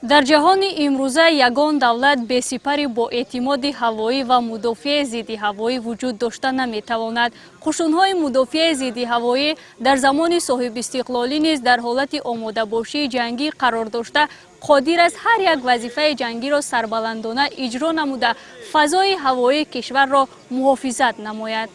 дар ҷаҳони имрӯза ягон давлат бесипари боэътимоди ҳавоӣ ва мудофиаи зидди ҳавоӣ вуҷуд дошта наметавонад. қушунҳои мудофиаи зидди ҳавоӣ дар замони соҳибистиқлолӣ низ дар ҳолати омодабошии ҷангӣ қарор дошта қодир аст ҳар як вазифаи ҷангиро сарбаландона иҷро намуда фазои ҳавоии кишварро муҳофизат намояд.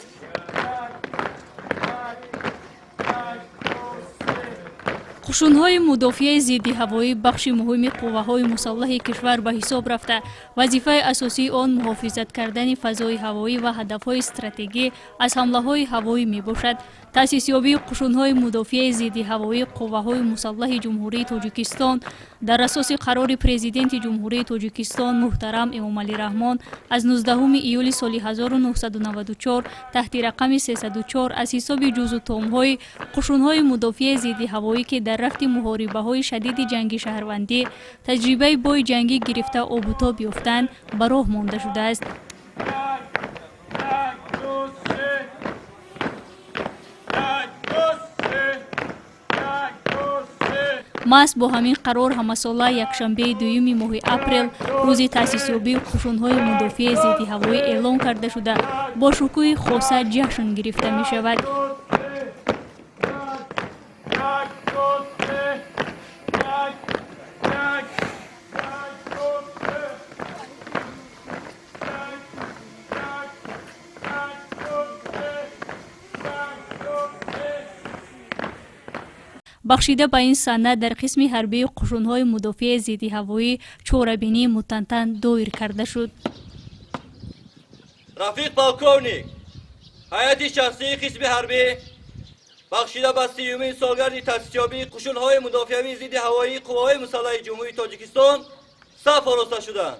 қушунҳои мудофиаи зидди ҳавоӣ бахши муҳими қувваҳои мусаллаҳи кишвар ба ҳисоб рафта, вазифаи асосии он муҳофизат кардани фазои ҳавоӣ ва ҳадафҳои стратегӣ аз ҳамлаҳои ҳавоӣ мебошад. таъсисёбии қушунҳои мудофиаи зидди ҳавоӣ қувваҳои мусаллаҳи ҷумҳурии Тоҷикистон дар асоси қарори президенти ҷумҳурии Тоҷикистон муҳтарам Эмомалӣ Раҳмон аз 19 июли соли 1994 таҳти рақами 304 аз ҳисоби ҷузу томҳои қушунҳои мудофиаи зидди ҳавоӣ ки дар рафти муҳорибаҳои шадиди ҷанги шаҳрвандӣ таҷрибаи бои ҷангӣ гирифта обутоб ёфтанд ба роҳ монда шудааст. маҳз бо ҳамин қарор ҳамасола якшанбеи 2 моҳи апрел рӯзи таъсисёбии қушунҳои мудофиаи зидди ҳавоӣ эълон карда шуда бо шукӯҳи хоса ҷашн гирифта мешавад. бахшида ба ин санад дар қисми ҳарбии қушунҳои мудофиаи зидди ҳавоӣ чорабинии мутантан доир карда шуд. рафиқ полковник ҳайати шахсии қисми ҳарбӣ бахшида ба 30-юмин солгарди таъсисёбии қушунҳои мудофиавии зидди ҳавоии қувваҳои мусаллаҳи ҷумҳурии Тоҷикистон саф ороста шуданд.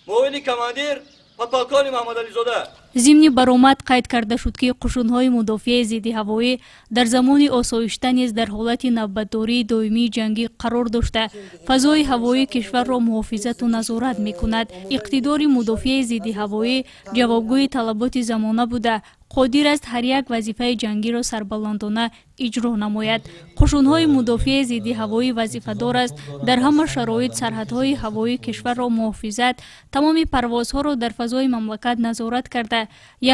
муовини командир подполковник Маҳмадализода. Зимни баромад қайд карда шуд ки қушунҳои мудофиаи зидди ҳавоӣ дар замони осоишта низ дар ҳолати навбатдории доимии ҷангӣ қарор дошта фазои ҳавоии кишварро муҳофизату назорат мекунад. иқтидори мудофиаи зидди ҳавоӣ ҷавобгӯи талаботи замона буда қодир аст ҳар як вазифаи ҷангиро сарбаландона иҷро намояд. қушунҳои мудофиаи зидди ҳавоӣ вазифадор аст дар ҳама шароит сарҳадҳои ҳавоии кишварро муҳофизат, тамоми парвозҳоро дар фазои мамлакат назорат карда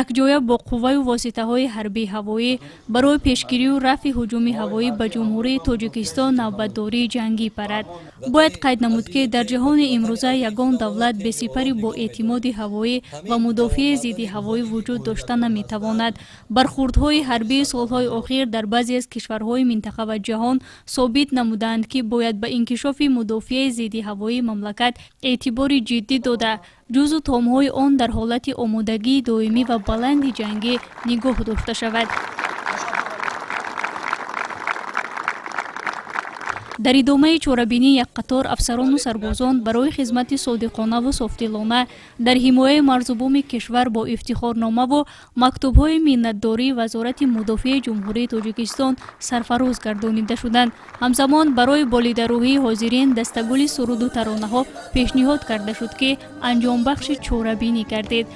якҷоя бо қувваю воситаҳои ҳарбии ҳавоӣ барои пешгирию рафъи ҳуҷуми ҳавоӣ ба ҷумҳурии Тоҷикистон навбатдории ҷангӣ барад. бояд қайд намуд ки дар ҷаҳони имрӯза ягон давлат бесипари боэътимоди ҳавоӣ ва мудофиаи зидди ҳавоӣ вуҷуд дошта наметавонад. бархурдҳои ҳарбии солҳои охир дар баъзе аз кишварҳои минтақа ва ҷаҳон собит намуданд ки бояд ба инкишофи мудофиаи зидди ҳавоии мамлакат эътибори ҷиддӣ дода ҷузу томҳои он дар ҳолати омодагии доимӣ ва баланди ҷангӣ нигоҳ дошта шавад. дар идомаи чорабинӣ як қатор афсарону сарбозон барои хизмати содиқонаву софдилона дар ҳимояи марзубуми кишвар бо ифтихорномаву мактубҳои миннатдории вазорати мудофиаи ҷумҳурии Тоҷикистон сарфароз гардонида шуданд. ҳамзамон барои болидарӯҳии ҳозирин дастагули суруду таронаҳо пешниҳод карда шуд ки анҷомбахши чорабинӣ гардед.